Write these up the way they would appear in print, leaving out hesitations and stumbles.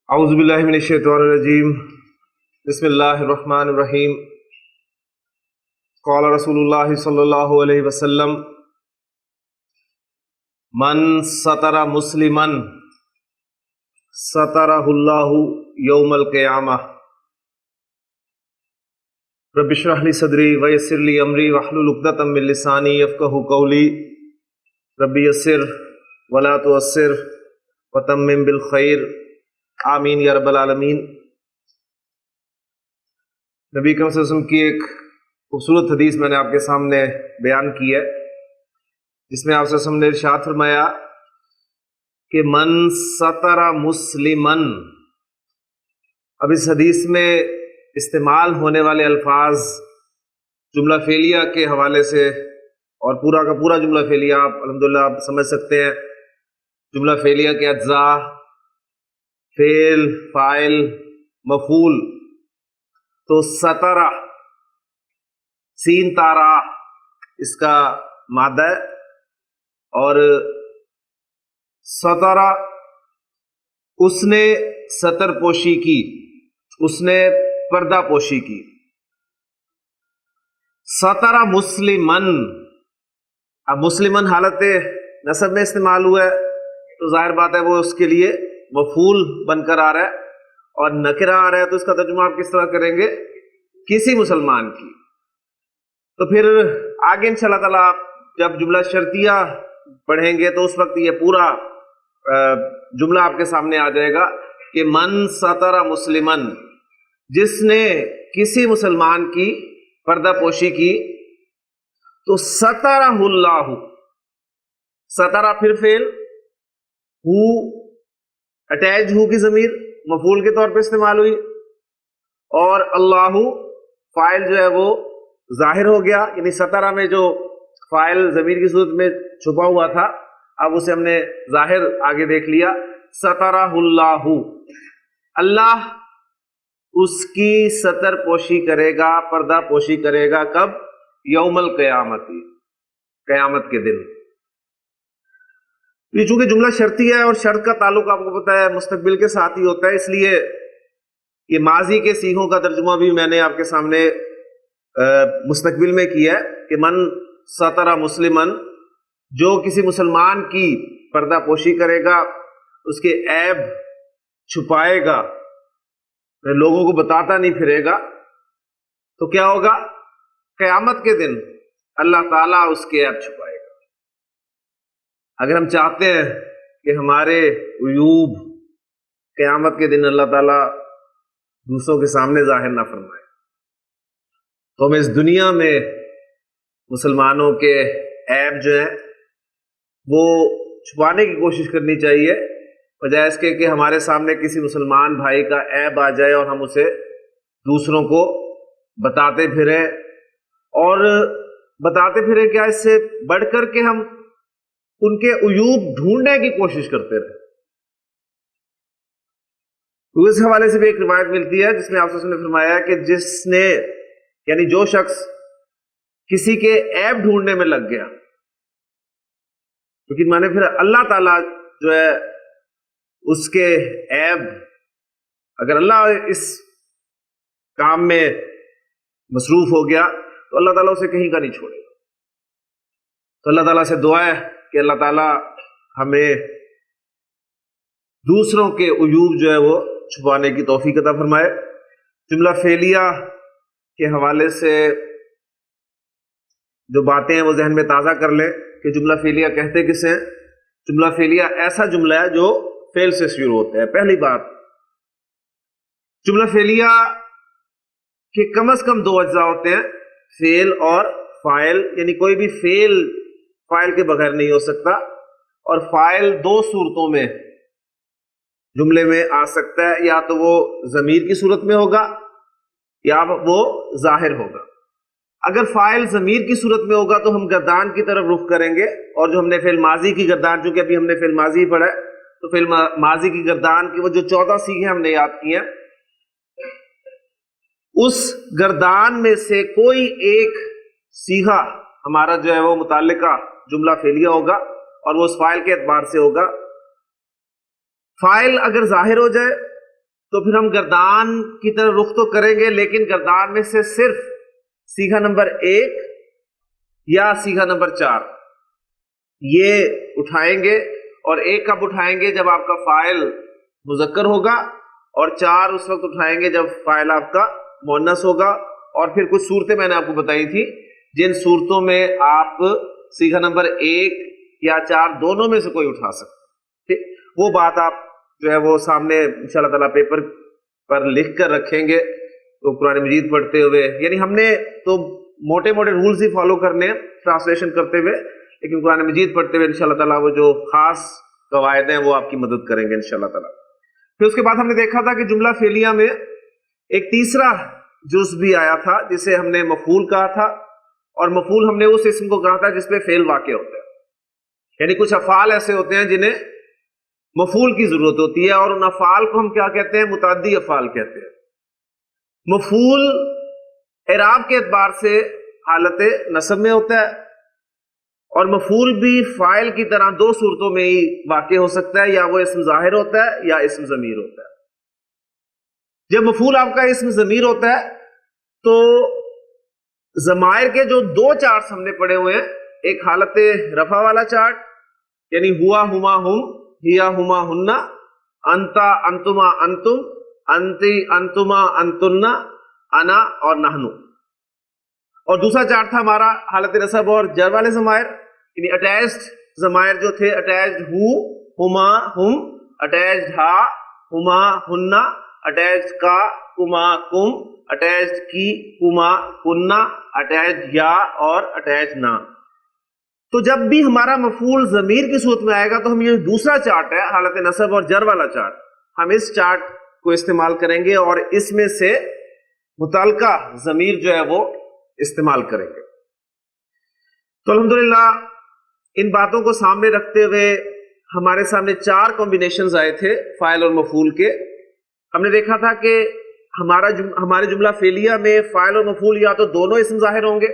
اعوذ باللہ من الشیطان الرجیم بسم اللہ الرحمن الرحیم قال رسول اللہ صلی اللہ علیہ وسلم من ستر مسلما سترہ اللہ یوم القیامہ رب اشرح لی صدری ویسر لی امری واحلل عقدۃ من لسانی یفقہوا قولی رب یسر ولا تعسر وتمم بالخیر آمین یا رب العالمین۔ نبی کریم صلی اللہ علیہ وسلم کی ایک خوبصورت حدیث میں نے آپ کے سامنے بیان کی ہے، جس میں آپ صلی اللہ علیہ وسلم نے ارشاد فرمایا کہ من ستر مسلمن۔ اب اس حدیث میں استعمال ہونے والے الفاظ جملہ فعلیہ کے حوالے سے، اور پورا کا پورا جملہ فعلیہ آپ الحمدللہ آپ سمجھ سکتے ہیں۔ جملہ فعلیہ کے اجزاء، فعل، فاعل، مفعول، تو سترہ سین تارا اس کا مادہ ہے، اور سترہ اس نے ستر پوشی کی، اس نے پردہ پوشی کی۔ سترہ مسلمن، اب مسلمن حالت نسب میں استعمال ہوا ہے تو ظاہر بات ہے وہ اس کے لیے مفعول بن کر آ رہا ہے، اور نکرہ آ رہا ہے تو اس کا ترجمہ آپ کس طرح کریں گے؟ کسی مسلمان کی۔ تو پھر آگے انشاءاللہ تعالیٰ آپ جب جملہ شرطیہ پڑھیں گے تو اس وقت یہ پورا جملہ آپ کے سامنے آ جائے گا کہ من ستر مسلمن، جس نے کسی مسلمان کی پردہ پوشی کی، تو سترہ اللہ، سترہ پھر فعل، ہو اٹیچ ہو کی ضمیر مفعول کے طور پہ استعمال ہوئی، اور اللہ فاعل جو ہے وہ ظاہر ہو گیا، یعنی سترہ میں جو فاعل ضمیر کی صورت میں چھپا ہوا تھا اب اسے ہم نے ظاہر آگے دیکھ لیا۔ سترہ اللہ، اللہ اس کی ستر پوشی کرے گا، پردہ پوشی کرے گا، کب؟ یوم القیامت، قیامت کے دن۔ یہ چونکہ جملہ شرطی ہے اور شرط کا تعلق آپ کو پتہ ہے مستقبل کے ساتھ ہی ہوتا ہے، اس لیے یہ ماضی کے صیغوں کا ترجمہ بھی میں نے آپ کے سامنے مستقبل میں کیا ہے کہ من ستر مسلمن، جو کسی مسلمان کی پردہ پوشی کرے گا، اس کے عیب چھپائے گا، لوگوں کو بتاتا نہیں پھرے گا، تو کیا ہوگا؟ قیامت کے دن اللہ تعالیٰ اس کے عیب چھپائے گا۔ اگر ہم چاہتے ہیں کہ ہمارے عیوب قیامت کے دن اللہ تعالیٰ دوسروں کے سامنے ظاہر نہ فرمائے، تو ہمیں اس دنیا میں مسلمانوں کے عیب جو ہیں وہ چھپانے کی کوشش کرنی چاہیے، بجائے اس کے کہ ہمارے سامنے کسی مسلمان بھائی کا عیب آ جائے اور ہم اسے دوسروں کو بتاتے پھریں، اور بتاتے پھریں کیا، اس سے بڑھ کر کے ہم ان کے عیوب ڈھونڈنے کی کوشش کرتے رہے۔ تو اس حوالے سے بھی ایک روایت ملتی ہے جس میں آپ نے فرمایا کہ جس نے، یعنی جو شخص کسی کے عیب ڈھونڈنے میں لگ گیا، کیونکہ میں نے پھر اللہ تعالیٰ جو ہے اس کے عیب، اگر اللہ اس کام میں مصروف ہو گیا تو اللہ تعالیٰ اسے کہیں کا نہیں چھوڑے گا۔ تو اللہ تعالیٰ سے دعا ہے کہ اللہ تعالیٰ ہمیں دوسروں کے عیوب جو ہے وہ چھپانے کی توفیق عطا فرمائے۔ جملہ فعلیہ کے حوالے سے جو باتیں ہیں وہ ذہن میں تازہ کر لیں کہ جملہ فعلیہ کہتے کسے ہیں؟ جملہ فعلیہ ایسا جملہ ہے جو فعل سے شروع ہوتا ہے۔ پہلی بات، جملہ فعلیہ کے کم از کم دو اجزاء ہوتے ہیں، فعل اور فاعل، یعنی کوئی بھی فعل فاعل کے بغیر نہیں ہو سکتا، اور فاعل دو صورتوں میں جملے میں آ سکتا ہے، یا تو وہ ضمیر کی صورت میں ہوگا یا وہ ظاہر ہوگا۔ اگر فاعل ضمیر کی صورت میں ہوگا تو ہم گردان کی طرف رخ کریں گے، اور جو ہم نے فعل ماضی کی گردان، چونکہ ابھی ہم نے فعل ماضی پڑھا ہے تو فعل ماضی کی گردان کی وہ جو 14 صیغیں ہم نے یاد کی ہیں، اس گردان میں سے کوئی ایک صیغہ ہمارا جو ہے وہ متعلقہ جملہ فعلیہ ہوگا، اور وہ اس فاعل کے اعتبار سے ہوگا۔ فاعل اگر ظاہر ہو جائے تو پھر ہم گردان کی طرف رخ تو کریں گے، لیکن گردان میں سے صرف سیغہ نمبر 1 یا سیغہ نمبر 4 یہ اٹھائیں گے. اور 1 کب اٹھائیں گے؟ جب آپ کا فاعل مذکر ہوگا، اور 4 اس وقت اٹھائیں گے جب فاعل آپ کا مؤنث ہوگا. اور پھر کچھ صورتیں میں نے آپ کو بتائی تھی جن صورتوں میں آپ سیغہ نمبر 1 یا 4 دونوں میں سے کوئی اٹھا سکتے ہیں. وہ بات آپ جو ہے وہ سامنے انشاءاللہ تعالیٰ پیپر پر لکھ کر رکھیں گے تو قرآن مجید پڑھتے ہوئے. یعنی ہم نے تو موٹے موٹے رولز ہی فالو کرنے ہیں ٹرانسلیشن کرتے ہوئے، لیکن قرآن مجید پڑھتے ہوئے انشاءاللہ تعالیٰ وہ جو خاص قواعد ہیں وہ آپ کی مدد کریں گے انشاءاللہ تعالیٰ. پھر اس کے بعد ہم نے دیکھا تھا کہ جملہ فعلیہ میں ایک تیسرا جز بھی آیا تھا جسے ہم نے مفعول کہا تھا، اور مفعول ہم نے اس اسم کو کہا تھا جس پہ فعل واقع ہوتا ہے. یعنی کچھ افعال ایسے ہوتے ہیں جنہیں مفعول کی ضرورت ہوتی ہے، اور ان افعال کو ہم کیا کہتے ہیں؟ متعدی افعال کہتے ہیں. مفعول اعراب کے اعتبار سے حالت نصب میں ہوتا ہے، اور مفعول بھی فاعل کی طرح 2 صورتوں میں ہی واقع ہو سکتا ہے، یا وہ اسم ظاہر ہوتا ہے یا اسم ضمیر ہوتا ہے. جب مفعول آپ کا اسم ضمیر ہوتا ہے تو ضمائر کے جو 2 چارٹس ہم نے پڑھے ہوئے ہیں، ایک حالت رفع والا چارٹ یعنی ہوا ہما ہم، ہیا ہما ہننا، انتا انتما انتم، انتی انتما انتننا، انا اور نحنو. اور دوسرا چارٹ تھا ہمارا حالت نصب اور جر والے ضمائر، یعنی اٹیچڈ ضمائر جو تھے، اٹیچڈ ہو ہما ہم، اٹیچڈ ہا ہما ہننا، اٹیچڈ کا کما کم، اٹیچڈ کی کما کننا، اٹیچڈ یا اور اٹیچڈ نا. تو جب بھی ہمارا مفعول ضمیر کی صورت میں آئے گا تو ہم یہ دوسرا چارٹ ہے حالت نصب اور جر والا چارٹ، ہم اس چارٹ کو استعمال کریں گے اور اس میں سے متعلقہ ضمیر جو ہے وہ استعمال کریں گے. تو الحمدللہ ان باتوں کو سامنے رکھتے ہوئے ہمارے سامنے 4 کمبینیشنز آئے تھے فاعل اور مفعول کے. ہم نے دیکھا تھا کہ ہمارے جملہ فعلیہ میں فاعل اور مفعول یا تو دونوں اسم ظاہر ہوں گے،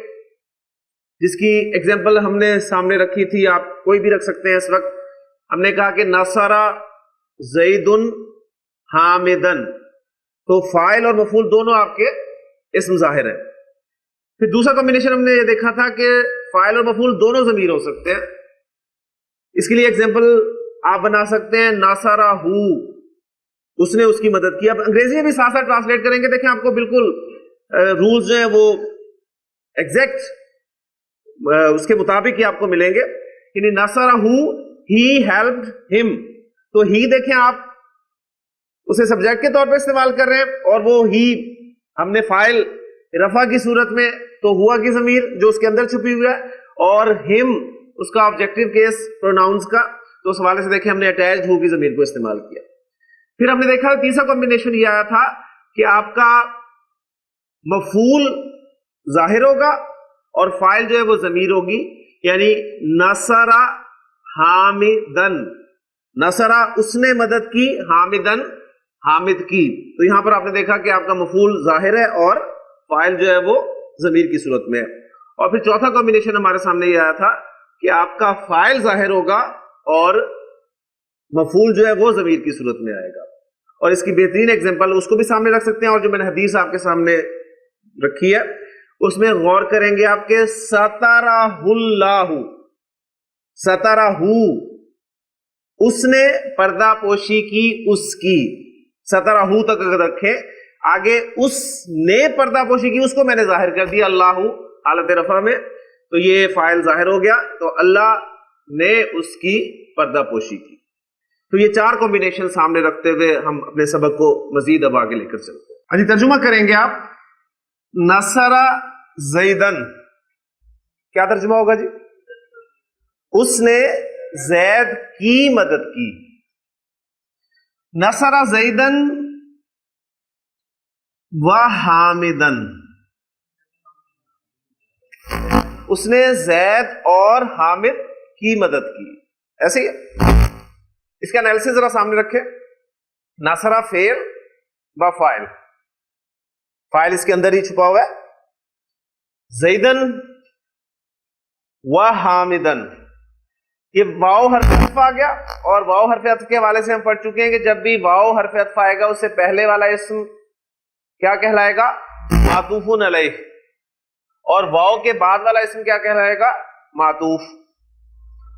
جس کی ایگزامپل ہم نے سامنے رکھی تھی، آپ کوئی بھی رکھ سکتے ہیں اس وقت. ہم نے کہا کہ نصر زید حامدن، تو فاعل اور مفعول دونوں آپ کے اسم ظاہر ہیں. پھر دوسرا کمبینیشن ہم نے یہ دیکھا تھا کہ فاعل اور مفعول دونوں ضمیر ہو سکتے ہیں. اس کے لیے ایگزامپل آپ بنا سکتے ہیں ناصرہ ہو، اس نے اس کی مدد کی. اب انگریزی میں بھی ساتھ ساتھ ٹرانسلیٹ کریں گے، دیکھیں آپ کو بالکل رولز جو ہیں وہ ایگزیکٹ اس کے مطابق ہی آپ کو ملیں گے. یعنی ناصرہ ہو، ہی ہیلپڈ ہم، تو ہی دیکھیں آپ اسے سبجیکٹ کے طور پہ استعمال کر رہے ہیں، اور وہ ہی ہم نے فاعل رفع کی صورت میں تو ہوا کی ضمیر جو اس کے اندر چھپی ہوئی ہے، اور ہم اس کا آبجیکٹو کیس پروناؤنس کا، تو اس حوالے سے دیکھیں ہم نے اٹیچڈ ہو کی ضمیر کو استعمال کیا. پھر ہم نے دیکھا تیسرا کمبینیشن یہ آیا تھا کہ آپ کا مفعول ظاہر ہوگا اور فاعل جو ہے وہ ضمیر ہوگی، یعنی نصرہ حامدن، نصرہ اس نے مدد کی، حامدن حامد کی. تو یہاں پر آپ نے دیکھا کہ آپ کا مفعول ظاہر ہے اور فاعل جو ہے وہ ضمیر کی صورت میں ہے. اور پھر چوتھا کمبینیشن ہمارے سامنے یہ آیا تھا کہ آپ کا فاعل ظاہر ہوگا اور مفعول جو ہے وہ ضمیر کی صورت میں آئے گا. اور اس کی بہترین ایگزامپل اس کو بھی سامنے رکھ سکتے ہیں، اور جو میں نے حدیث آپ کے سامنے رکھی ہے اس میں غور کریں گے آپ کے سترہ اللہ، سترہ اس نے پردہ پوشی کی اس کی، سترہ تک اگر رکھیں آگے اس نے پردہ پوشی کی، اس کو میں نے ظاہر کر دیا اللہ حالت رفع میں، تو یہ فاعل ظاہر ہو گیا، تو اللہ نے اس کی پردہ پوشی کی. تو یہ 4 کمبینیشن سامنے رکھتے ہوئے ہم اپنے سبق کو مزید اب آگے لے کر چلتے ہیں. جی ترجمہ کریں گے آپ. نصر زیدن، کیا ترجمہ ہوگا جی؟ اس نے زید کی مدد کی. نصر زیدن و حامدن، اس نے زید اور حامد کی مدد کی. ایسے ہی اس کا انالیسس ذرا سامنے رکھیں. نصرہ فعل و فاعل، فاعل اس کے اندر ہی چھپا ہوا ہے. زیدن و حامدن، یہ واو حرف عطف آ گیا، اور واو حرف عطف کے حوالے سے ہم پڑھ چکے ہیں کہ جب بھی واو حرف عطف آئے گا اس سے پہلے والا اسم کیا کہلائے گا؟ معطوف علیہ، اور واو کے بعد والا اسم کیا کہلائے گا؟ معطوف.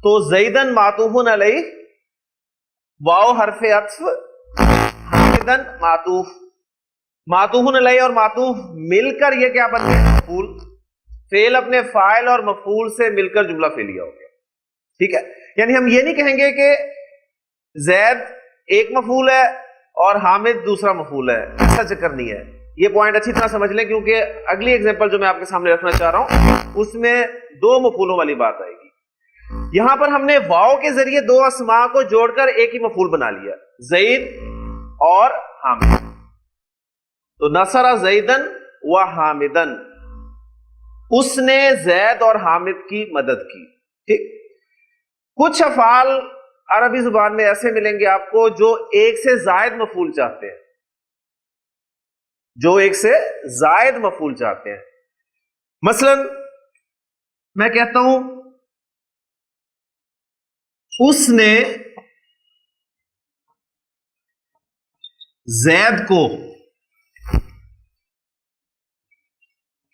تو زیدن معطوف علیہ، واو حرف عطف، حامدن معطوف. معطوف علیہ اور معطوف مل کر یہ کیا بن گیا؟ مفعول. فعل اپنے فاعل اور مفعول سے مل کر جملہ فعلیہ ہو گیا. ٹھیک ہے، یعنی ہم یہ نہیں کہیں گے کہ زید ایک مفعول ہے اور حامد دوسرا مفعول ہے، ایسا چکر نہیں ہے. یہ پوائنٹ اچھی طرح سمجھ لیں، کیونکہ اگلی ایگزامپل جو میں آپ کے سامنے رکھنا چاہ رہا ہوں اس میں دو مفعولوں والی بات آئے گی. یہاں پر ہم نے واو کے ذریعے دو اسماء کو جوڑ کر ایک ہی مفعول بنا لیا، زید اور حامد. تو نصر زیدن و حامدن، اس نے زید اور حامد کی مدد کی. ٹھیک. کچھ افعال عربی زبان میں ایسے ملیں گے آپ کو جو ایک سے زائد مفعول چاہتے ہیں، جو ایک سے زائد مفعول چاہتے ہیں. مثلا میں کہتا ہوں اس نے زید کو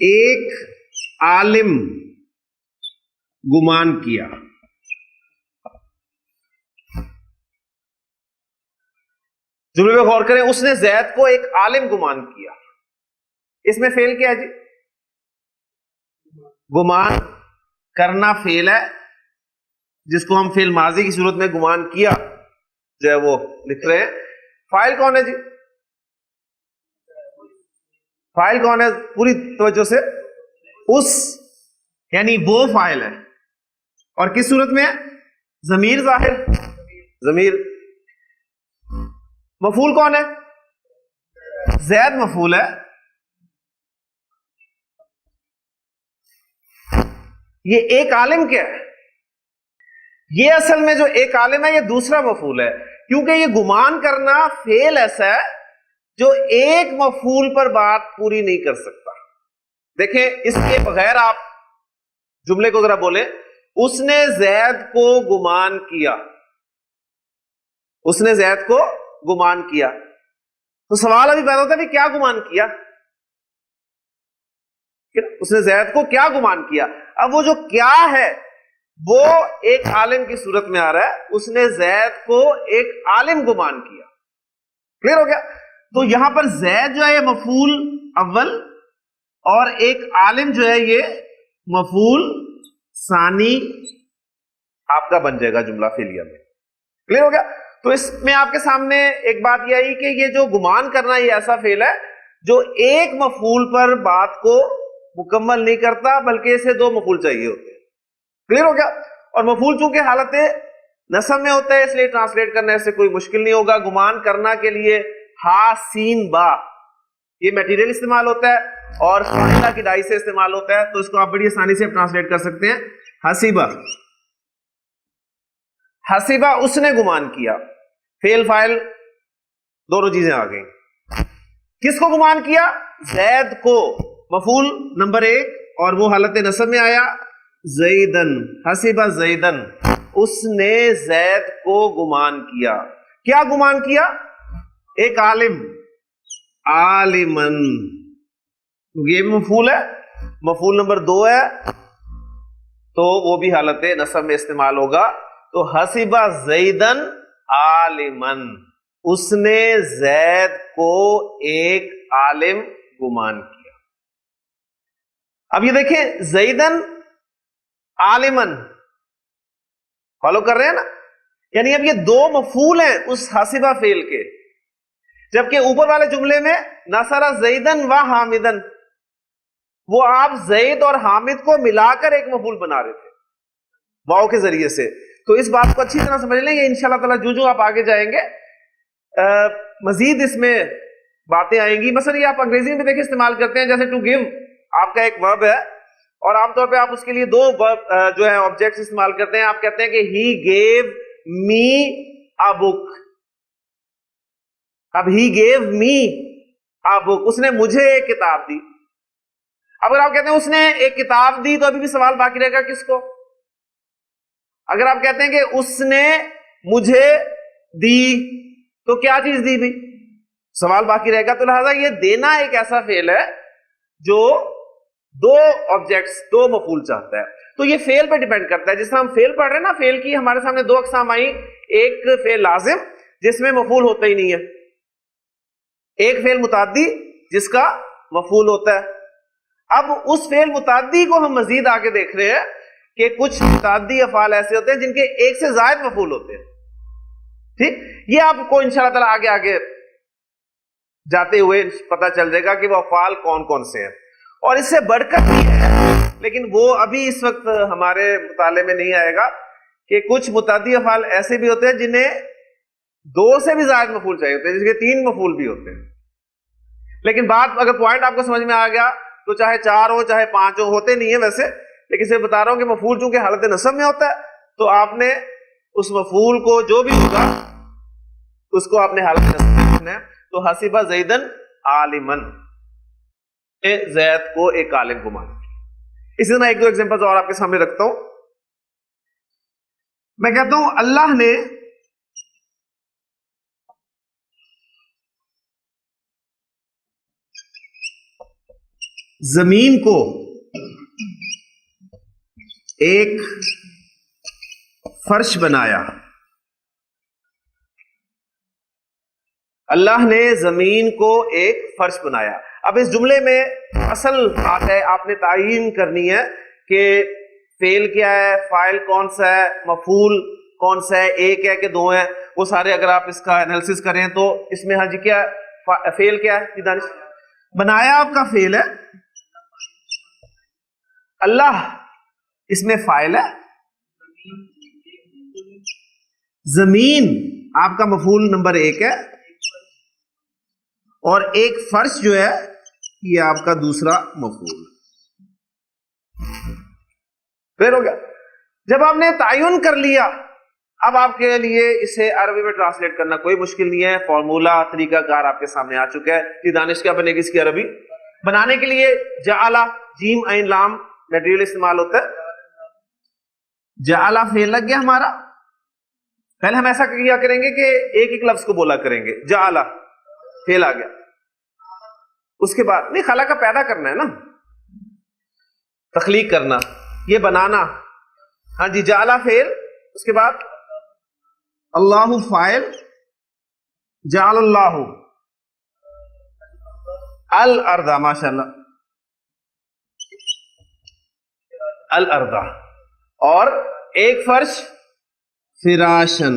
ایک عالم گمان کیا. جملے پہ غور کریں، اس نے زید کو ایک عالم گمان کیا. اس میں فعل کیا ہے جی؟ گمان کرنا فعل ہے، جس کو ہم فعل ماضی کی صورت میں گمان کیا جو ہے وہ لکھ رہے ہیں. فاعل کون ہے جی؟ فاعل کون ہے؟ پوری توجہ سے، اس، یعنی وہ فاعل ہے. اور کس صورت میں ہے؟ ضمیر ظاہر، ضمیر. مفعول کون ہے؟ زید مفعول ہے. یہ ایک عالم کیا ہے؟ یہ اصل میں جو ایک عالم ہے یہ دوسرا مفعول ہے، کیونکہ یہ گمان کرنا فعل ایسا ہے جو ایک مفعول پر بات پوری نہیں کر سکتا. دیکھیں، اس کے بغیر آپ جملے کو ذرا بولیں، اس نے زید کو گمان کیا. اس نے زید کو گمان کیا، تو سوال ابھی پیدا ہوتا ہے کہ کیا گمان کیا؟ اس نے زید کو کیا گمان کیا؟ اب وہ جو کیا ہے وہ ایک عالم کی صورت میں آ رہا ہے، اس نے زید کو ایک عالم گمان کیا. کلیئر ہو گیا؟ تو یہاں پر زید جو ہے یہ مفعول اول، اور ایک عالم جو ہے یہ مفعول ثانی آپ کا بن جائے گا جملہ فعلیہ میں. کلیئر ہو گیا؟ تو اس میں آپ کے سامنے ایک بات یہ آئی کہ یہ جو گمان کرنا یہ ایسا فعل ہے جو ایک مفعول پر بات کو مکمل نہیں کرتا، بلکہ اسے دو مفعول چاہیے ہوتے ہیں. کلیئر ہو گیا؟ اور مفعول چونکہ حالت نصب میں ہوتا ہے اس لیے ٹرانسلیٹ کرنے سے کوئی مشکل نہیں ہوگا. گمان کرنا کے لیے ہا سین با یہ میٹیریل استعمال ہوتا ہے اور فاعلہ کی ڈائی سے استعمال ہوتا ہے، تو اس کو آپ بڑی آسانی سے ٹرانسلیٹ کر سکتے ہیں حسیبہ. حسیبہ اس نے گمان کیا، فعل فاعل دونوں چیزیں آ گئیں. کس کو گمان کیا؟ زید کو، مفعول نمبر ایک، اور وہ حالت نصب میں آیا زیدن. حسیبہ زیدن، اس نے زید کو گمان کیا. کیا گمان کیا؟ ایک عالم، عالمن. یہ مفعول ہے، مفعول نمبر دو ہے تو وہ بھی حالت نصب میں استعمال ہوگا. تو حسیبہ زیدن عالمن، اس نے زید کو ایک عالم گمان کیا. اب یہ دیکھیں، زیدن عالمن، فالو کر رہے ہیں نا؟ یعنی اب یہ دو مفعول ہیں اس حسیبہ فعل کے، جبکہ اوپر والے جملے میں نصر زیدن و حامدن، وہ آپ زید اور حامد کو ملا کر ایک مفعول بنا رہے تھے واو کے ذریعے سے. تو اس بات کو اچھی طرح سمجھ لیں، یہ انشاءاللہ تعالی جو آپ آگے جائیں گے مزید اس میں باتیں آئیں گی. مثلا یہ آپ انگریزی میں دیکھیں استعمال کرتے ہیں، جیسے ٹو گیو آپ کا ایک ورب ہے اور عام طور پہ آپ اس کے لیے دو ورب جو ہے آبجیکٹس استعمال کرتے ہیں. آپ کہتے ہیں کہ ہی گیو می اے بک. اب ہی گیو می اے بک، اس نے مجھے ایک کتاب دی. اگر آپ کہتے ہیں اس نے ایک کتاب دی تو ابھی بھی سوال باقی رہے گا کس کو؟ اگر آپ کہتے ہیں کہ اس نے مجھے دی، تو کیا چیز دی بھی؟ سوال باقی رہے گا. تو لہذا یہ دینا ایک ایسا فعل ہے جو دو آبجیکٹس، دو مفعول چاہتا ہے. تو یہ فعل پہ ڈیپینڈ کرتا ہے. جس طرح ہم فعل پڑھ رہے ہیں نا، فعل کی ہمارے سامنے دو اقسام آئی. ایک فعل لازم جس میں مفعول ہوتا ہی نہیں ہے، ایک فعل متعدی جس کا مفعول ہوتا ہے. اب اس فعل متعدی کو ہم مزید آگے دیکھ رہے ہیں کہ کچھ متعدی افعال ایسے ہوتے ہیں جن کے ایک سے زائد مفعول ہوتے ہیں. ٹھیک، یہ آپ کو انشاءاللہ تعالی آگے آگے جاتے ہوئے پتا چل جائے گا کہ وہ افعال کون کون سے ہیں. اور اس سے بڑھ کر بھی ہے، لیکن وہ ابھی اس وقت ہمارے مطالعے میں نہیں آئے گا، کہ کچھ متعدی افعال ایسے بھی ہوتے ہیں جنہیں دو سے بھی زائد مفعول چاہیے ہوتے ہیں، جس کے تین مفعول بھی ہوتے ہیں. لیکن بات اگر پوائنٹ آپ کو سمجھ میں آ گیا تو چاہے چار ہو چاہے پانچ ہو، ہوتے نہیں ہیں ویسے، لیکن صرف بتا رہا ہوں کہ مفعول چونکہ حالت نصب میں ہوتا ہے تو آپ نے اس مفعول کو جو بھی ہوگا اس کو آپ نے حالت نصب میں رکھنا ہے. تو حسبہ زیدن عالمن، زید کو ایک عالم کو مانا. اسی طرح ایک دو ایگزامپل اور آپ کے سامنے رکھتا ہوں. میں کہتا ہوں اللہ نے زمین کو ایک فرش بنایا. اللہ نے زمین کو ایک فرش بنایا. اب اس جملے میں اصل بات ہے، آپ نے تعین کرنی ہے کہ فعل کیا ہے، فاعل کون سا ہے، مفعول کون سا ہے، ایک ہے کہ دو ہے. وہ سارے اگر آپ اس کا انالیسس کریں تو اس میں ہاں جی کیا فعل کیا ہے؟ دانش بنایا آپ کا فعل ہے، اللہ اس میں فاعل ہے، زمین آپ کا مفعول نمبر ایک ہے، اور ایک فرش جو ہے یہ آپ کا دوسرا مفعول. پھر ہو گیا. جب آپ نے تعین کر لیا، اب آپ کے لیے اسے عربی میں ٹرانسلیٹ کرنا کوئی مشکل نہیں ہے. فارمولا، طریقہ کار آپ کے سامنے آ چکا ہے. کہ دانش کیا بنے گی اس کی عربی بنانے کے لیے؟ جعل، جیم عین لام میٹیریل استعمال ہوتا ہے. جعل فعل لگ گیا ہمارا. پہلے ہم ایسا کیا کریں گے کہ ایک ایک لفظ کو بولا کریں گے. جعل فعل آ گیا، اس کے بعد نہیں خلا کا پیدا کرنا ہے نا، تخلیق کرنا، یہ بنانا. ہاں جی، جعل فعل، اس کے بعد اللہ فاعل، جعل اللہ الارض، ماشاءاللہ الارض، اور ایک فرش فراشن.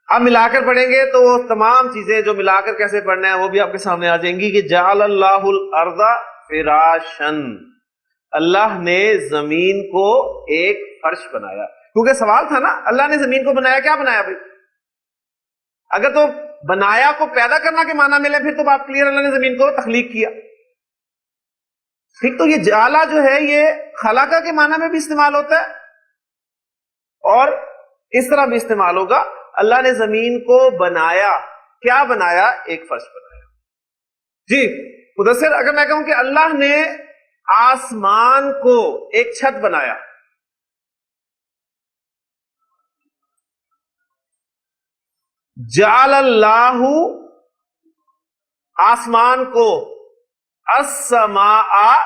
اب ملا کر پڑھیں گے تو وہ تمام چیزیں جو ملا کر کیسے پڑھنا ہے وہ بھی آپ کے سامنے آ جائیں گی. کہ جعل اللہ الارض فراشن، اللہ نے زمین کو ایک فرش بنایا. کیونکہ سوال تھا نا، اللہ نے زمین کو بنایا، کیا بنایا بھائی؟ اگر تو بنایا کو پیدا کرنا کے معنی ملے پھر تو بات کلیئر، اللہ نے زمین کو تخلیق کیا. ٹھیک، تو یہ جعلہ جو ہے یہ خلقہ کے معنی میں بھی استعمال ہوتا ہے اور اس طرح بھی استعمال ہوگا. اللہ نے زمین کو بنایا، کیا بنایا؟ ایک فرش بنایا. جی مدثر، اگر میں کہوں کہ اللہ نے آسمان کو ایک چھت بنایا، جعل اللہ آسمان کو، السماء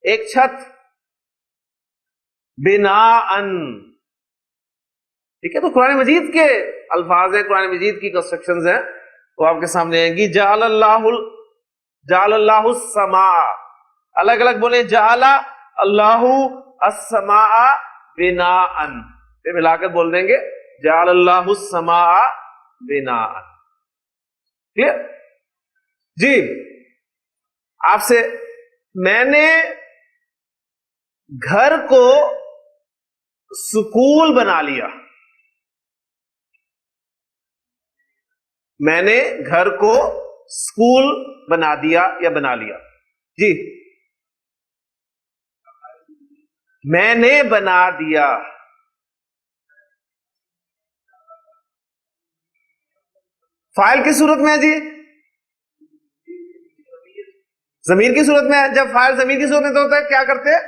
ایک چھت، بناءً. ٹھیک ہے، تو قرآن مجید کے الفاظ ہیں، قرآن مجید کی کنسٹرکشنز ہیں، وہ آپ کے سامنے آئیں گی. جعل اللہ السماء، الگ الگ بولیں، جعل اللہ السماء بناءً، پھر ملا کر بول دیں گے جعل اللہ السماء بناءً. کلیئر؟ جی آپ سے، میں نے گھر کو سکول بنا لیا. میں نے گھر کو سکول بنا دیا یا بنا لیا. جی میں نے بنا دیا. فاعل کی صورت میں جی ضمیر کی صورت میں جب فاعل ضمیر کی صورت میں تو ہوتا ہے کیا کرتے ہیں؟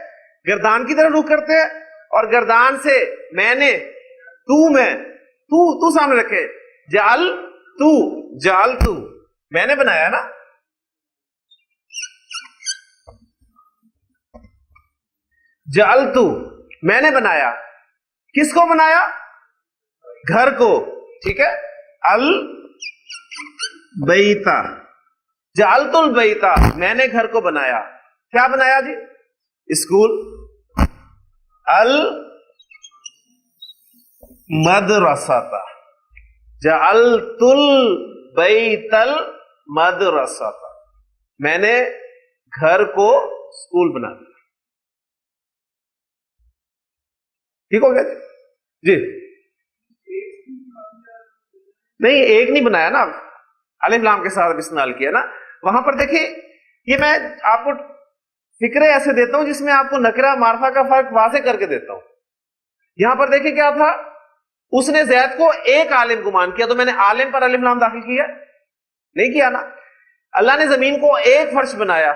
گردان کی طرف رخ کرتے ہیں اور گردان سے میں نے تو سامنے رکھے، جعل تو میں نے بنایا نا، جعل تو میں نے بنایا، کس کو بنایا؟ گھر کو، ٹھیک ہے، البیتا، جعلت البیتا میں نے گھر کو بنایا، کیا بنایا جی؟ اسکول، المدرسہ، جعلت البیت المدرسہ میں نے گھر کو اسکول بنا دیا، ٹھیک ہو گیا جی؟ نہیں ایک نہیں بنایا نا، الف لام کے ساتھ استعمال کیا نا، وہاں پر دیکھیں یہ میں آپ کو فکرے ایسے دیتا ہوں جس میں آپ کو نکرہ معرفہ کا فرق واضح کر کے دیتا ہوں. یہاں پر دیکھیں کیا تھا، اس نے زید کو ایک عالم گمان کیا تو میں نے عالم پر الف لام داخل کیا؟ نہیں کیا نا. اللہ نے زمین کو ایک فرش بنایا،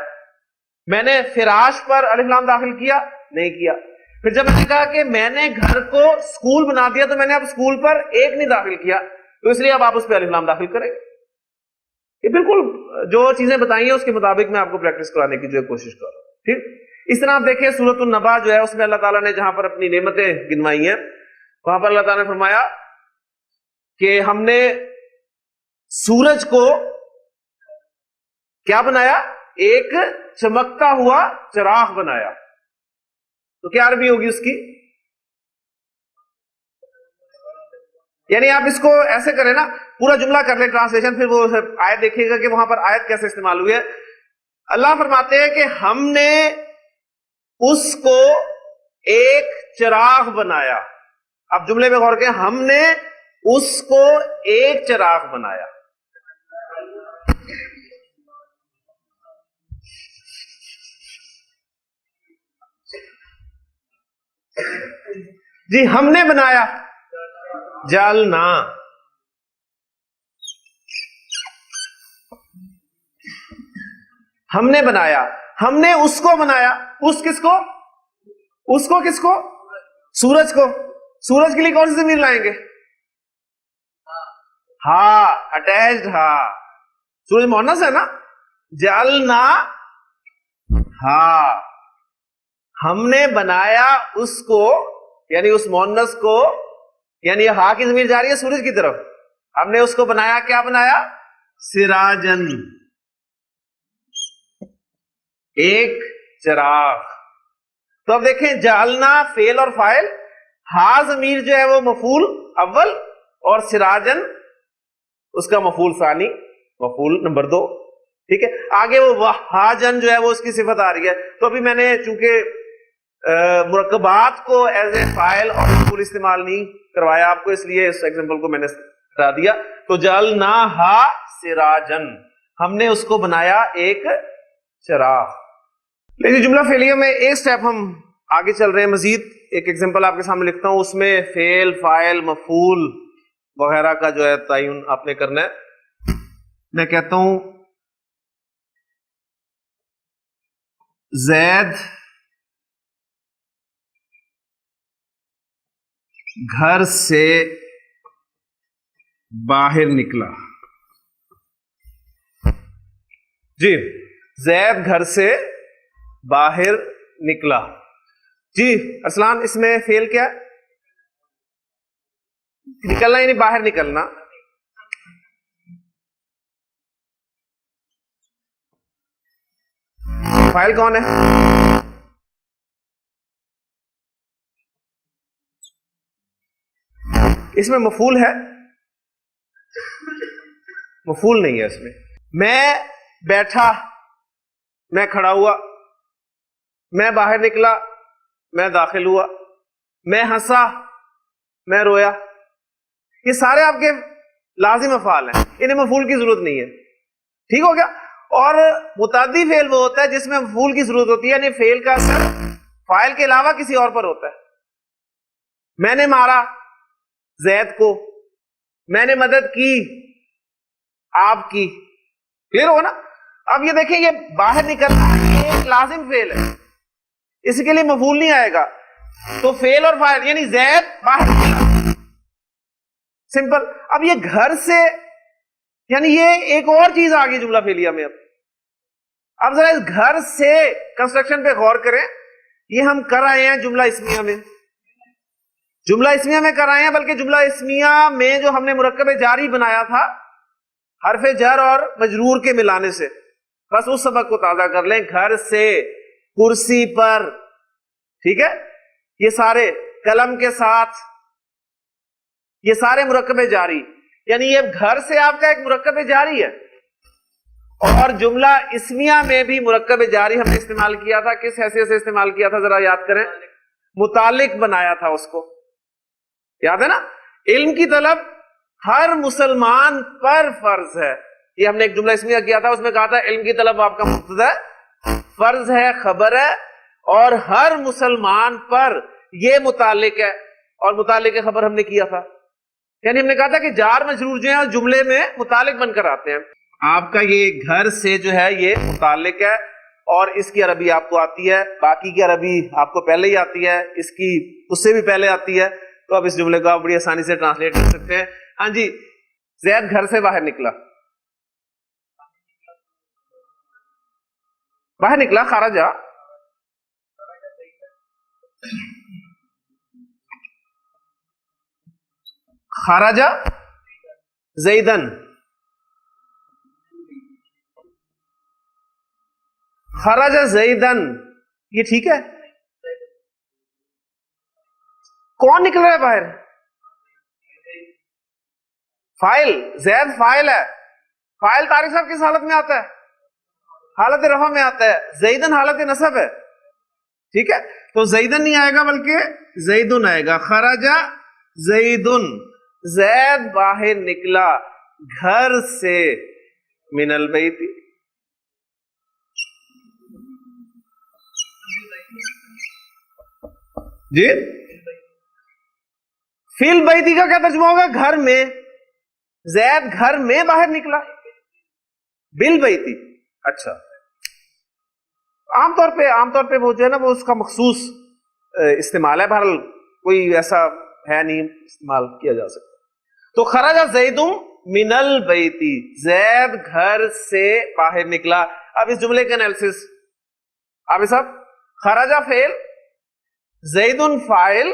میں نے فراش پر الف لام داخل کیا؟ نہیں کیا. پھر جب میں نے کہا کہ میں نے گھر کو اسکول بنا دیا تو میں نے اب اسکول پر ایک نہیں داخل کیا، تو اس لیے اب آپ اس پہ الف لام داخل کریں. یہ بالکل جو چیزیں بتائی ہیں اس کے مطابق میں آپ کو پریکٹس کرانے کی جو کوشش کر رہا ہوں. ٹھیک، اس طرح آپ دیکھیں سورۃ النبا جو ہے اس میں اللہ تعالیٰ نے جہاں پر اپنی نعمتیں گنوائی ہیں وہاں پر اللہ تعالیٰ نے فرمایا کہ ہم نے سورج کو کیا بنایا؟ ایک چمکتا ہوا چراغ بنایا. تو کیا عربی ہوگی اس کی؟ یعنی آپ اس کو ایسے کریں نا، پورا جملہ کر لیں ٹرانسلیشن، پھر وہ آیت دیکھیے گا کہ وہاں پر آیت کیسے استعمال ہوئی ہے. اللہ فرماتے ہیں کہ ہم نے اس کو ایک چراغ بنایا. اب جملے میں غور کریں، ہم نے اس کو ایک چراغ بنایا. جی ہم نے بنایا، جعلنا، ہم نے بنایا، ہم نے اس کو بنایا. اس کس کو؟ اس کو کس کو؟ سورج کو. سورج کے لیے کون سی ضمیر لائیں گے؟ ہاں، اٹیچڈ ہاں. سورج مؤنث ہے نا، جعلنا ہاں، ہم نے بنایا اس کو، یعنی اس مؤنث کو، یعنی ہا کی ضمیر جا رہی ہے سورج کی طرف. ہم نے اس کو بنایا، کیا بنایا؟ سراجن، ایک چراغ. تو اب دیکھیں جعلنا فعل اور فاعل، ہا ضمیر جو ہے وہ مفعول اول اور سراجن اس کا مفعول ثانی، مفعول نمبر 2. ٹھیک ہے، آگے وہ وہاجن جو ہے وہ اس کی صفت آ رہی ہے. تو ابھی میں نے چونکہ مرکبات کو ایز اے فاعل اور مفعول استعمال نہیں کروایا آپ کو، اس لیے اس ایگزامپل کو میں نے بتا دیا. تو جعلناہا سراجن، ہم نے اس کو بنایا ایک چراغ. لیکن جملہ فعلیہ میں ایک سٹیپ ہم آگے چل رہے ہیں مزید. ایک ایگزامپل آپ کے سامنے لکھتا ہوں، اس میں فعل، فاعل، مفعول وغیرہ کا جو ہے تعین آپ نے کرنا ہے. میں کہتا ہوں زید گھر سے باہر نکلا. جی زید گھر سے باہر نکلا. جی ارسلان، اس میں فعل کیا ہے؟ نکلنا یعنی باہر نکلنا. فاعل کون ہے؟ اس میں مفعول ہے؟ مفعول نہیں ہے اس میں. میں بیٹھا، میں کھڑا ہوا، میں باہر نکلا، میں داخل ہوا، میں ہنسا، میں رویا. یہ سارے آپ کے لازم افعال ہیں، انہیں مفعول کی ضرورت نہیں ہے. ٹھیک ہو گیا. اور متعدی فعل وہ ہوتا ہے جس میں مفعول کی ضرورت ہوتی ہے، یعنی فعل کا اثر فاعل کے علاوہ کسی اور پر ہوتا ہے. میں نے مارا زید کو، میں نے مدد کی آپ کی. کلیئر ہو نا؟ اب یہ دیکھیں یہ باہر نکلنا یہ لازم فعل ہے, اس کے لیے مفعول نہیں آئے گا, تو فعل اور فاعل یعنی زید باہر نکلا, سمپل. اب یہ گھر سے یعنی یہ ایک اور چیز آ گئی جملہ فعلیہ میں. اب ذرا اس گھر سے کنسٹرکشن پہ غور کریں. یہ ہم کر آئے ہیں جملہ اسمیہ میں, جملہ اسمیہ میں کر آئے ہیں, بلکہ جملہ اسمیہ میں جو ہم نے مرکب جاری بنایا تھا حرف جر اور مجرور کے ملانے سے, بس اس سبق کو تازہ کر لیں. گھر سے, کرسی پر, ٹھیک ہے, یہ سارے قلم کے ساتھ, یہ سارے مرکب جاری, یعنی یہ گھر سے آپ کا ایک مرکب جاری ہے. اور جملہ اسمیہ میں بھی مرکب جاری ہم نے استعمال کیا تھا, کس حیثیت سے استعمال کیا تھا ذرا یاد کریں, متعلق بنایا تھا اس کو, یاد ہے نا. علم کی طلب ہر مسلمان پر فرض ہے, یہ ہم نے ایک جملہ اسمیہ کیا تھا, اس میں کہا تھا علم کی طلب آپ کا مبتدا ہے, فرض ہے, خبر ہے, اور ہر مسلمان پر یہ متعلق ہے, اور متعلق خبر ہم نے کیا تھا, یعنی ہم نے کہا تھا کہ جار مجرور جو ہے جملے میں متعلق بن کر آتے ہیں. آپ کا یہ گھر سے جو ہے یہ متعلق ہے, اور اس کی عربی آپ کو آتی ہے, باقی کی عربی آپ کو پہلے ہی آتی ہے, اس کی اس سے بھی پہلے آتی ہے, تو اب اس جملے کو آپ بڑی آسانی سے ٹرانسلیٹ کر سکتے ہیں. ہاں جی, زید گھر سے باہر نکلا, باہر نکلا, خرجا, خرجا زیدن, خرج زیدن, یہ ٹھیک ہے. کون نکل رہا ہے باہر؟ فائل, زید فائل ہے. فائل طارق صاحب کس حالت میں آتا ہے؟ حالت رفع میں آتا ہے. زیدن حالت نصب ہے, ٹھیک ہے, تو زیدن نہیں آئے گا بلکہ زیدن آئے گا. خرجا زیدن, زید باہر نکلا گھر سے, من البیت, جی فی البیتی کا کیا ترجمہ ہوگا؟ گھر میں. زید گھر میں باہر نکلا, بالبیتی. اچھا, عام طور پہ وہ جو ہے نا وہ اس کا مخصوص استعمال ہے, بہرحال کوئی ایسا ہے نہیں استعمال کیا جا سکتا. تو خرج زید من البیتی, زید گھر سے باہر نکلا. اب اس جملے کا انالیسس آپ صاحب, خرجہ فعل, زید فاعل,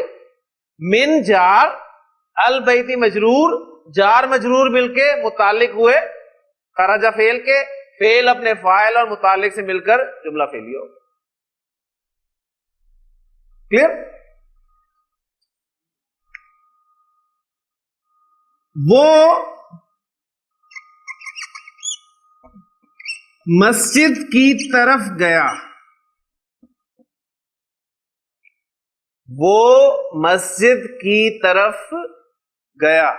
من جار, البیتی مجرور, جار مجرور مل کے متعلق ہوئے خرجہ فعل کے, فعل اپنے فاعل اور متعلق سے مل کر جملہ فعلیہ ہو. کلیئر؟ وہ مسجد کی طرف گیا, وہ مسجد کی طرف گیا.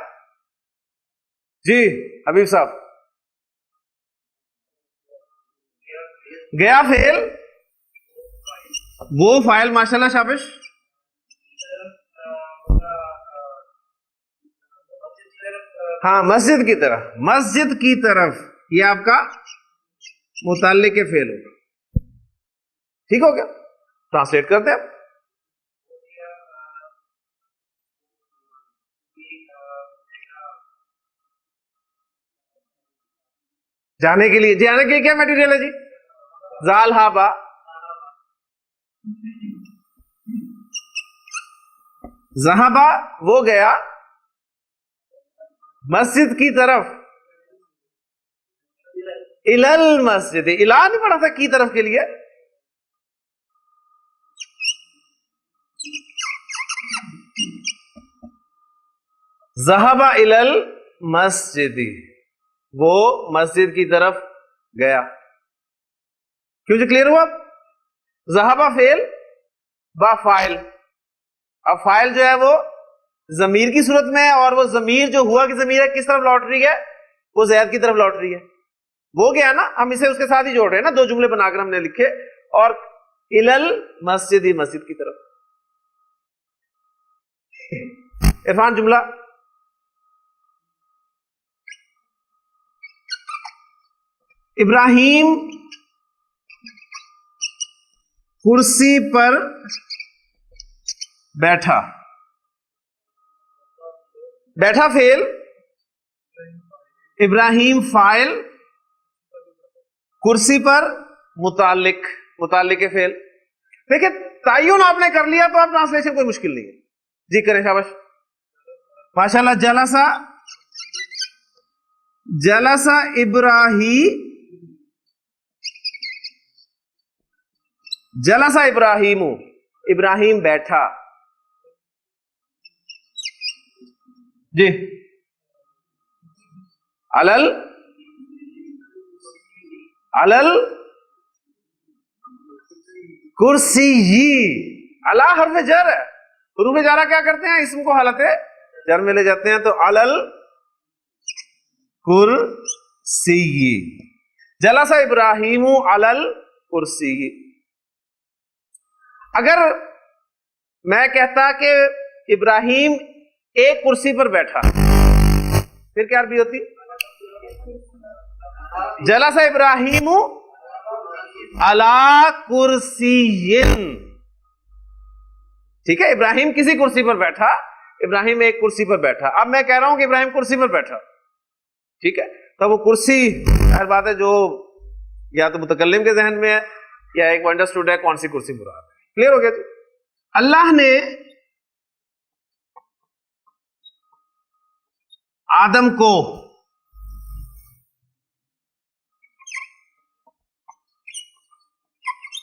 جی حبیب صاحب, گیا فعل, وہ فاعل, ماشاءاللہ شابش. ہاں مسجد کی طرف, مسجد کی طرف یہ آپ کا متعلق فعل ہوگا. ٹھیک ہو گیا, ٹرانسلیٹ کرتے ہیں. جانے کے لیے, جانے کے لیے کیا میٹیریل ہے جی؟ زال ہابا, زہابا وہ گیا, مسجد کی طرف, الل مسجد, الا نہیں پڑھا تھا کی طرف کے لیے, زہابا الل مسجد, وہ مسجد کی طرف گیا. کیوں جی کلیئر ہوا؟ زہابا فعل با فاعل, اب فاعل جو ہے وہ ضمیر کی صورت میں ہے, اور وہ ضمیر جو ہوا کہ ضمیر ہے کس طرف لوٹ رہی ہے؟ وہ زید کی طرف لوٹ رہی ہے. وہ گیا نا, ہم اسے اس کے ساتھ ہی جوڑ رہے ہیں نا, دو جملے بنا کر ہم نے لکھے, اور الل مسجد, مسجد کی طرف. عرفان جملہ ابراہیم کرسی پر بیٹھا. بیٹھا فعل، ابراہیم فاعل، کرسی پر متعلق، متعلق فعل. دیکھیں تعین آپ نے کر لیا تو اب ٹرانسلیشن کوئی مشکل نہیں ہے. جی کریں، شاباش، ماشاءاللہ. جلسہ، جلسہ جلسہ ابراہیم، ابراہیم بیٹھا. جی علل کرسی، علا حرف جر ہے. حروف جارہ کیا کرتے ہیں؟ اسم کو حالت جر میں لے جاتے ہیں. تو علل کرسی، جلسہ ابراہیم علل کرسی. اگر میں کہتا کہ ابراہیم ایک کرسی پر بیٹھا، پھر کیا عربی ہوتی؟ جلسہ ابراہیم علی کرسی. ٹھیک ہے، ابراہیم کسی کرسی پر بیٹھا، ابراہیم ایک کرسی پر بیٹھا. اب میں کہہ رہا ہوں کہ ابراہیم کرسی پر بیٹھا. ٹھیک ہے، تو وہ کرسی ہر بات ہے جو یا تو متکلم کے ذہن میں ہے یا ایک انڈرسٹوڈ ہے کون سی کرسی مراد ہے. کلیئر ہو گیا؟ جی اللہ نے آدم کو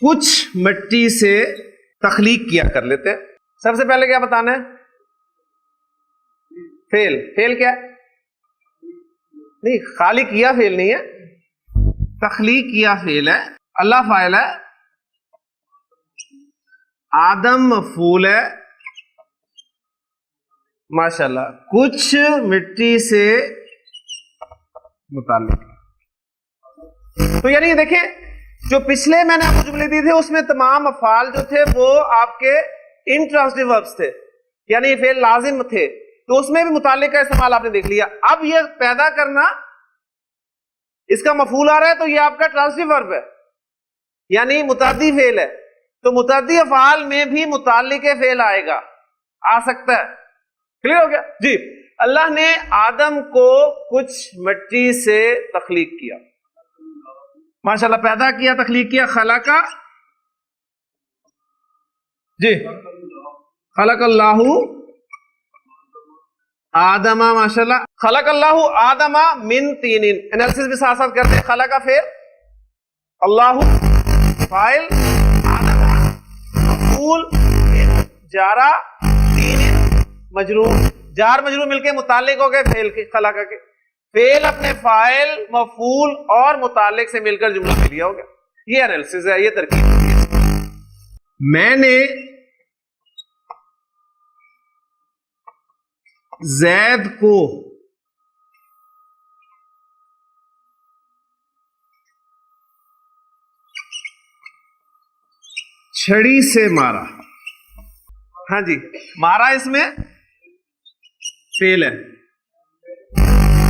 کچھ مٹی سے تخلیق کیا. کر لیتے. سب سے پہلے کیا بتانا ہے؟ فعل. فعل کیا ہے؟ نہیں، خالق کیا فعل نہیں ہے، تخلیق کیا فعل ہے. اللہ فاعل ہے، آدم مفعول ہے. ماشاءاللہ. کچھ مٹی سے متعلق. تو یعنی دیکھیں جو پچھلے میں نے آپ کو جملے دی تھے اس میں تمام افعال جو تھے وہ آپ کے انٹرانسٹیو وربس تھے، یعنی فعل لازم تھے. تو اس میں بھی متعلق کا استعمال آپ نے دیکھ لیا. اب یہ پیدا کرنا، اس کا مفعول آ رہا ہے تو یہ آپ کا ٹرانسٹیو ورب ہے، یعنی متعدی فعل ہے. تو متعدی افعال میں بھی متعلق فعل آئے گا، آ سکتا ہے. کلیئر ہو گیا؟ جی. اللہ نے آدم کو کچھ مٹی سے تخلیق کیا. ماشاءاللہ. پیدا کیا، تخلیق کیا. خلقہ، جی خلق اللہ آدم. ماشاءاللہ. خلق اللہ آدم من طین. انالیسس بھی ساتھ ساتھ کرتے ہیں. خلق فعل، اللہ فاعل، آدم مفعول، جارہ، طین مجرور. جار مجرور مل کے متعلق ہو گئے فعل کے، خلق کے. فعل اپنے فاعل، مفعول اور متعلق سے مل کر جملہ مل گیا. ہو گیا. یہ انالیسس ہے، یہ ترکیب ہے. میں نے زید کو چھڑی سے مارا. ہاں جی، مارا اس میں فعل ہے،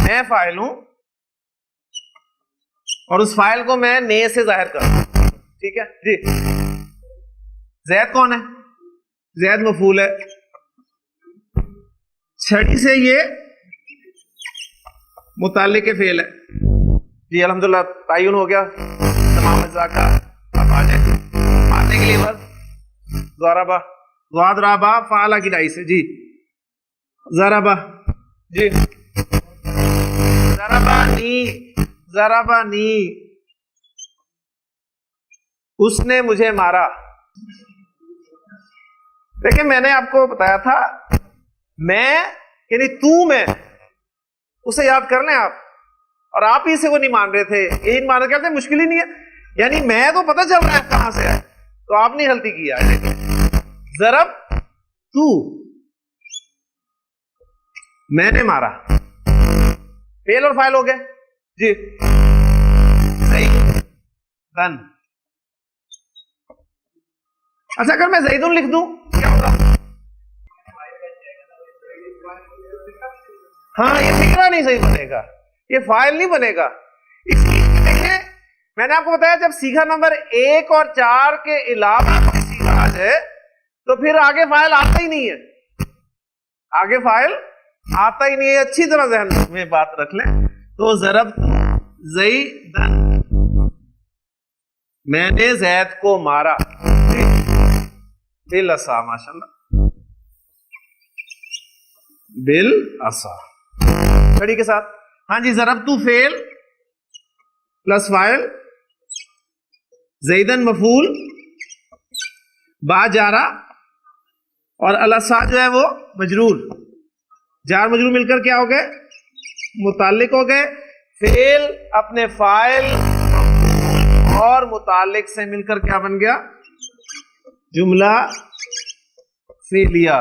میں فاعل ہوں اور اس فاعل کو میں نے سے ظاہر کروں. ٹھیک ہے جی. زید کون ہے؟ زید مفعول ہے. چھڑی سے یہ متعلق کے فعل ہے. جی الحمدللہ تعین ہو گیا تمام اجزاء کا. اب آ جائیں ماننے کے لیے بس ضربہ، ضربہ فعلہ کی ڈائی سے. جی ضربہ، جی ضربانی، ضربانی، اس نے مجھے مارا. دیکھیں میں نے آپ کو بتایا تھا میں یعنی تو میں، اسے یاد کر لیں آپ. اور آپ ہی سے وہ نہیں مان رہے تھے، یہی مان رہے کہتے ہیں مشکل ہی نہیں ہے، یعنی میں تو پتہ چل رہا ہے کہاں سے ہے، تو آپ نے غلطی کیا. ضرب تو، میں نے مارا. فعل اور فاعل ہو گئے. جی زیدن. اچھا اگر میں زیدن لکھ دوں کیا ہوگا؟ ہاں یہ فکرہ نہیں صحیح بنے گا، یہ فاعل نہیں بنے گا. اس لیے دیکھیں میں نے آپ کو بتایا جب سیگا نمبر 1 اور 4 کے علاوہ سیگا آ جائے تو پھر آگے فائل آتا ہی نہیں ہے، آگے فائل آتا ہی نہیں ہے. اچھی طرح ذہن میں بات رکھ لیں. تو ضربت زیدن، میں نے زید کو مارا، بالعصا، ماشاءاللہ، بالعصا کھڑی کے ساتھ. ہاں جی، ضربت فعل پلس فاعل، زیدن مفعول، با جارا، اور العصا جو ہے وہ مجرور. جار مجرور مل کر کیا ہو گئے؟ متعلق ہو گئے. فعل اپنے فاعل اور متعلق سے مل کر کیا بن گیا؟ جملہ فعلیہ.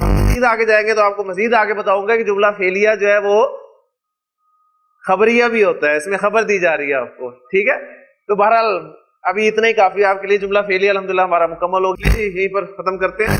مزید آگے جائیں گے تو آپ کو مزید آگے بتاؤں گا کہ جملہ فعلیہ جو ہے وہ خبریہ بھی ہوتا ہے، اس میں خبر دی جا رہی ہے آپ کو. ٹھیک ہے، تو بہرحال ابھی اتنا ہی کافی آپ کے لیے. جملہ فعلیہ الحمدللہ ہمارا مکمل ہو گیا. یہیں پر ختم کرتے ہیں.